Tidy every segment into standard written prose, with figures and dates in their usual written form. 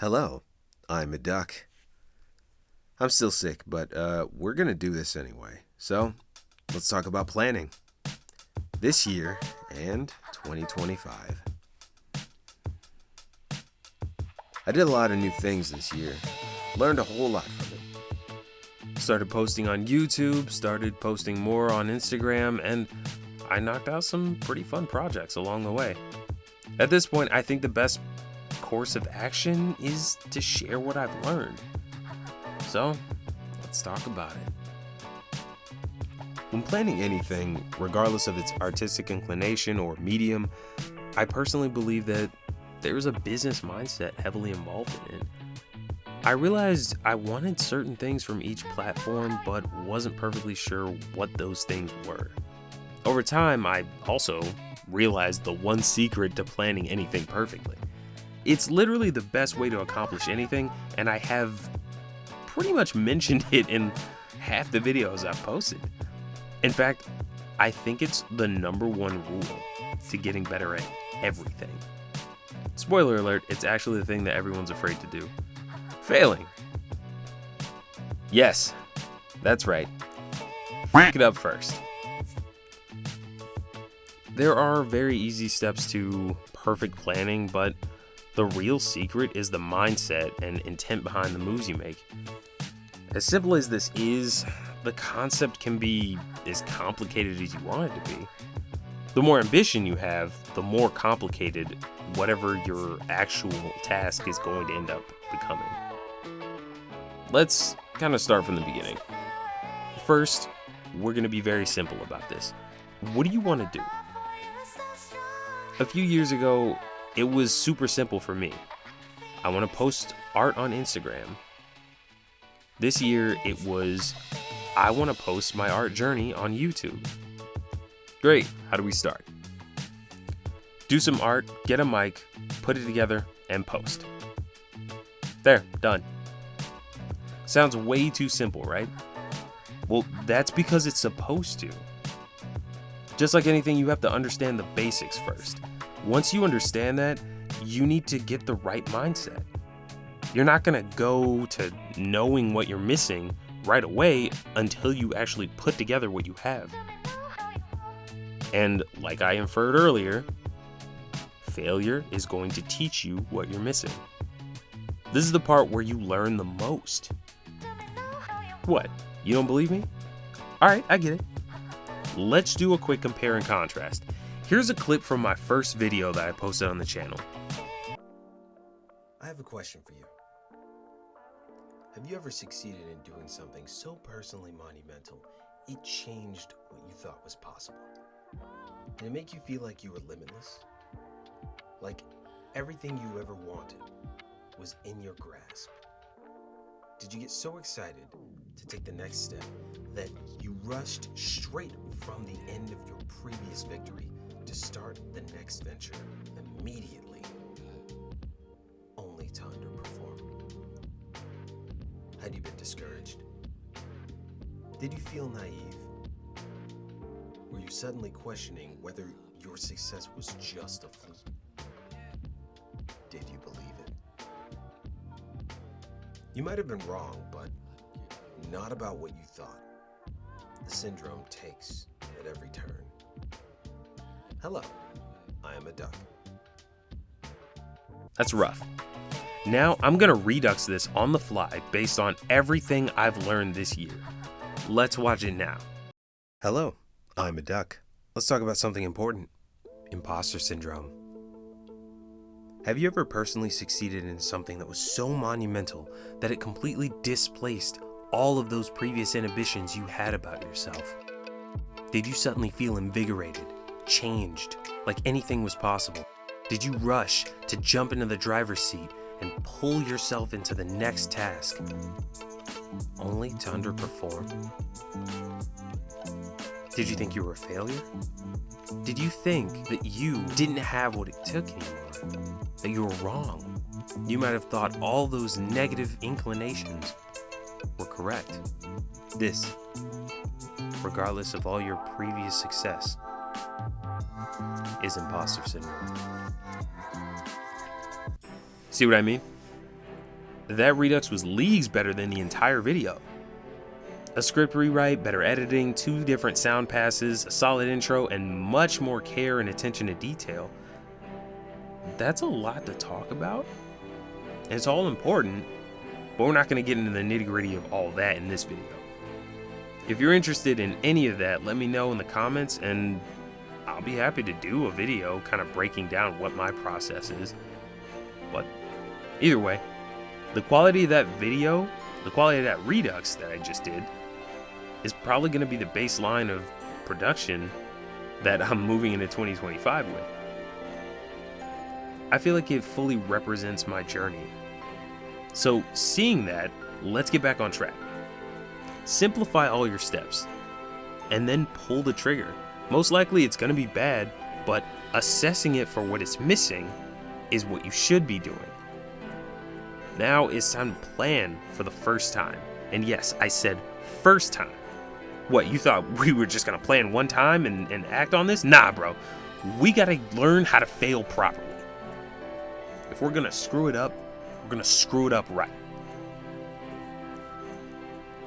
Hello, I'm a duck. I'm still sick, but we're gonna do this anyway. So, let's talk about planning. This year and 2025. I did a lot of new things this year. Learned a whole lot from it. Started posting on YouTube, started posting more on Instagram, and I knocked out some pretty fun projects along the way. At this point, I think the best course of action is to share what I've learned. So, let's talk about it. When planning anything, regardless of its artistic inclination or medium, I personally believe that there's a business mindset heavily involved in it. I realized I wanted certain things from each platform, but wasn't perfectly sure what those things were. Over time, I also realized the one secret to planning anything perfectly. It's literally the best way to accomplish anything, and I have pretty much mentioned it in half the videos I've posted. In fact, I think it's the number one rule to getting better at everything. Spoiler alert, it's actually the thing that everyone's afraid to do. Failing. Yes, that's right. Pick it up first. There are very easy steps to perfect planning, but the real secret is the mindset and intent behind the moves you make. As simple as this is, the concept can be as complicated as you want it to be. The more ambition you have, the more complicated whatever your actual task is going to end up becoming. Let's kind of start from the beginning. First, we're going to be very simple about this. What do you want to do? A few years ago, it was super simple for me. I want to post art on Instagram. This year, it was, I want to post my art journey on YouTube. Great, how do we start? Do some art, get a mic, put it together, and post. There, done. Sounds way too simple, right? Well, that's because it's supposed to. Just like anything, you have to understand the basics first. Once you understand that, you need to get the right mindset. You're not gonna go to knowing what you're missing right away until you actually put together what you have. And like I inferred earlier, failure is going to teach you what you're missing. This is the part where you learn the most. What? You don't believe me? Alright, I get it. Let's do a quick compare and contrast. Here's a clip from my first video that I posted on the channel. I have a question for you. Have you ever succeeded in doing something so personally monumental, it changed what you thought was possible? Did it make you feel like you were limitless? Like everything you ever wanted was in your grasp? Did you get so excited to take the next step that you rushed straight from the end of your previous victory to start the next venture immediately, only to underperform? Had you been discouraged? Did you feel naive? Were you suddenly questioning whether your success was just a fluke? Did you believe it? You might have been wrong, but not about what you thought. The syndrome takes at every turn. Hello, I am a duck. That's rough. Now I'm gonna redux this on the fly based on everything I've learned this year. Let's watch it now. Hello, I'm a duck. Let's talk about something important. Imposter syndrome. Have you ever personally succeeded in something that was so monumental that it completely displaced all of those previous inhibitions you had about yourself? Did you suddenly feel invigorated, changed, like anything was possible? Did you rush to jump into the driver's seat and pull yourself into the next task, only to underperform? Did you think you were a failure? Did you think that you didn't have what it took anymore? That you were wrong? You might have thought all those negative inclinations were correct. This, regardless of all your previous success, is imposter syndrome. See what I mean? that Redux was leagues better than the entire video. A script rewrite, better editing, 2 different sound passes, a solid intro, and much more care and attention to detail. That's a lot to talk about. And it's all important, but we're not going to get into the nitty-gritty of all that in this video. If you're interested in any of that, let me know in the comments, and I'll be happy to do a video kind of breaking down what my process is. But either way, the quality of that video, the quality of that Redux that I just did, is probably going to be the baseline of production that I'm moving into 2025 with. I feel like it fully represents my journey. So seeing that, let's get back on track. Simplify all your steps, and then pull the trigger. Most likely it's going to be bad, but assessing it for what it's missing is what you should be doing. Now it's time to plan for the first time. And yes, I said first time. What, you thought we were just going to plan one time and act on this? Nah, bro. We got to learn how to fail properly. If we're going to screw it up, we're going to screw it up right.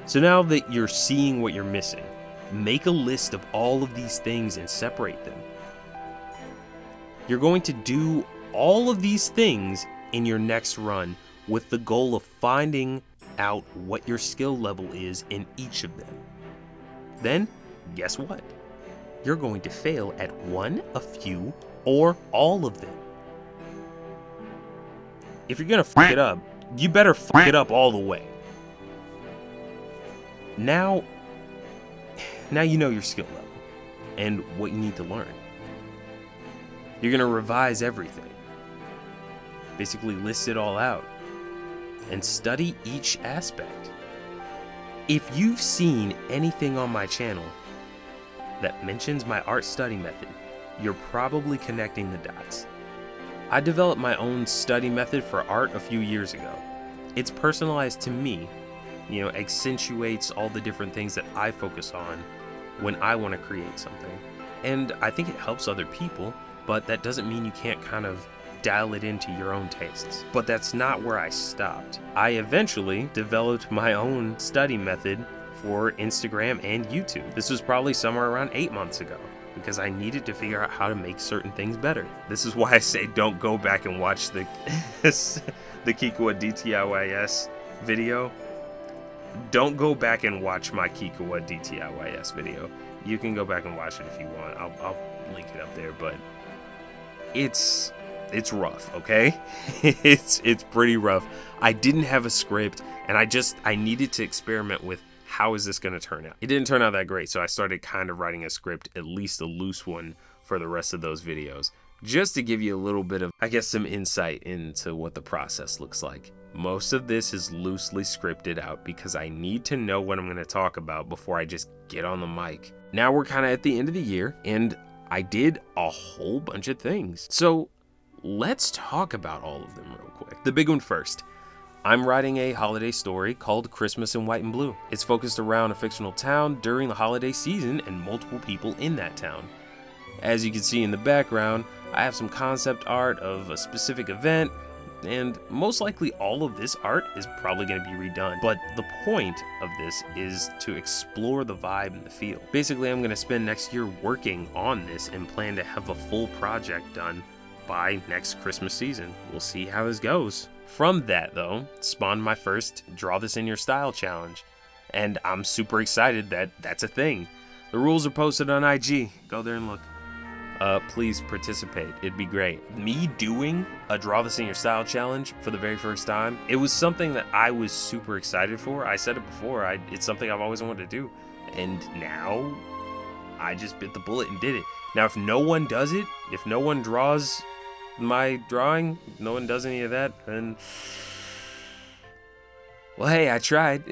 So now that you're seeing what you're missing, make a list of all of these things and separate them. You're going to do all of these things in your next run with the goal of finding out what your skill level is in each of them. Then, guess what? You're going to fail at one, a few, or all of them. If you're gonna fuck it up, you better fuck it up all the way. Now you know your skill level and what you need to learn. You're gonna revise everything. Basically list it all out and study each aspect. If you've seen anything on my channel that mentions my art study method, you're probably connecting the dots. I developed my own study method for art a few years ago. It's personalized to me, accentuates all the different things that I focus on when I want to create something. And I think it helps other people, but that doesn't mean you can't kind of dial it into your own tastes. But that's not where I stopped. I eventually developed my own study method for Instagram and YouTube. This was probably somewhere around 8 months ago, because I needed to figure out how to make certain things better. This is why I say don't go back and watch the Kikuwa DTIYS video. Don't go back and watch my Kikuwa DTIYS video. You can go back and watch it if you want. I'll link it up there, but it's rough, okay? it's pretty rough. I didn't have a script, and I needed to experiment with how is this going to turn out. It didn't turn out that great, so I started kind of writing a script, at least a loose one, for the rest of those videos, just to give you a little bit of, some insight into what the process looks like. Most of this is loosely scripted out because I need to know what I'm going to talk about before I just get on the mic. Now we're kind of at the end of the year, and I did a whole bunch of things. So let's talk about all of them real quick. The big one first. I'm writing a holiday story called Christmas in White and Blue. It's focused around a fictional town during the holiday season and multiple people in that town. As you can see in the background, I have some concept art of a specific event, and most likely all of this art is probably going to be redone. But the point of this is to explore the vibe and the feel. Basically, I'm going to spend next year working on this and plan to have a full project done by next Christmas season. We'll see how this goes. From that, though, spawned my first Draw This in Your Style challenge, and I'm super excited that that's a thing. The rules are posted on IG. Go there and look. Please participate. It'd be great. Me doing a Draw This in Your Style challenge for the very first time, it was something that I was super excited for. I said it before, it's something I've always wanted to do, and now I just bit the bullet and did it. Now, if no one does it, if no one draws my drawing, no one does any of that, then, well, hey, I tried.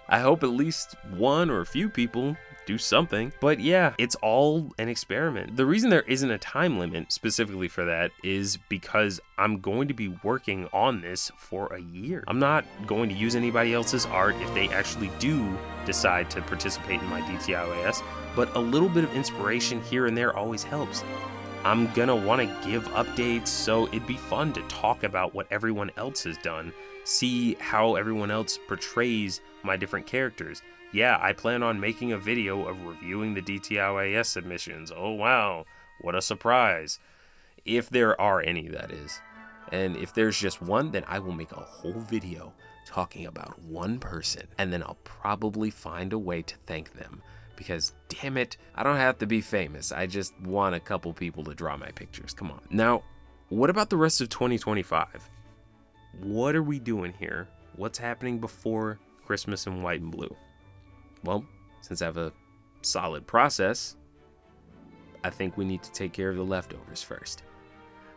I hope at least one or a few people do something. But yeah, it's all an experiment. The reason there isn't a time limit specifically for that is because I'm going to be working on this for a year. I'm not going to use anybody else's art if they actually do decide to participate in my DTIYS, but a little bit of inspiration here and there always helps. I'm gonna want to give updates, so it'd be fun to talk about what everyone else has done, see how everyone else portrays my different characters. Yeah, I plan on making a video of reviewing the DTIOAS submissions. Oh wow, what a surprise. If there are any, that is. And if there's just one, then I will make a whole video talking about one person, and then I'll probably find a way to thank them. Because, damn it, I don't have to be famous. I just want a couple people to draw my pictures. Come on. Now, what about the rest of 2025? What are we doing here? What's happening before Christmas in white and blue? Well, since I have a solid process, I think we need to take care of the leftovers first.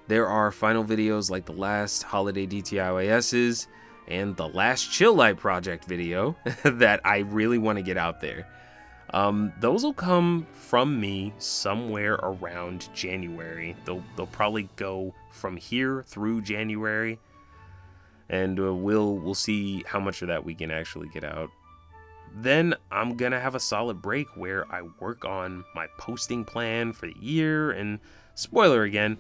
There are final videos like the last holiday DTIOAS's and the last Chill Light Project video that I really want to get out there. Those will come from me somewhere around January. They'll probably go from here through January, and we'll see how much of that we can actually get out. Then I'm gonna have a solid break where I work on my posting plan for the year, and spoiler again,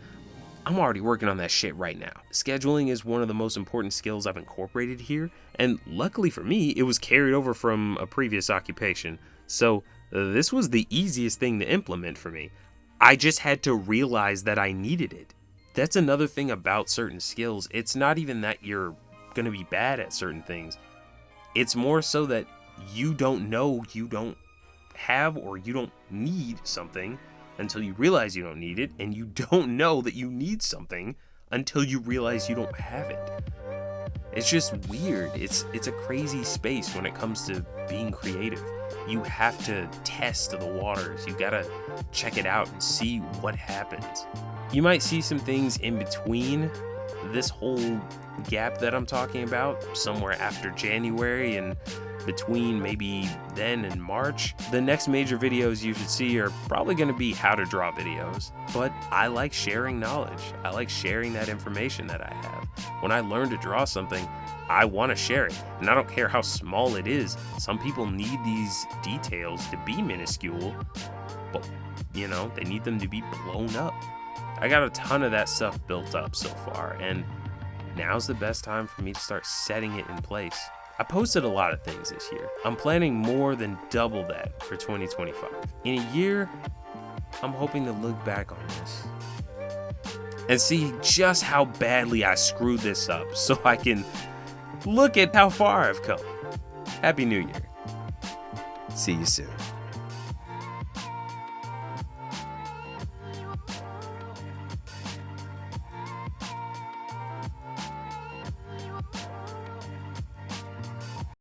I'm already working on that shit right now. Scheduling is one of the most important skills I've incorporated here, and luckily for me, it was carried over from a previous occupation. So this was the easiest thing to implement for me. I just had to realize that I needed it. That's another thing about certain skills. It's not even that you're gonna be bad at certain things. It's more so that you don't know you don't have or you don't need something until you realize you don't need it, and you don't know that you need something until you realize you don't have it. It's just weird. It's a crazy space when it comes to being creative. You have to test the waters. You gotta check it out and see what happens. You might see some things in between this whole gap that I'm talking about, somewhere after January and between maybe then and March. The next major videos you should see are probably going to be how to draw videos, but I like sharing knowledge. I like sharing that information that I have. When I learn to draw something, I want to share it, and I don't care how small it is. Some people need these details to be minuscule, but you know, they need them to be blown up. I got a ton of that stuff built up so far, and now's the best time for me to start setting it in place. I posted a lot of things this year. I'm planning more than double that for 2025. In a year, I'm hoping to look back on this and see just how badly I screwed this up so I can look at how far I've come. Happy New Year. See you soon.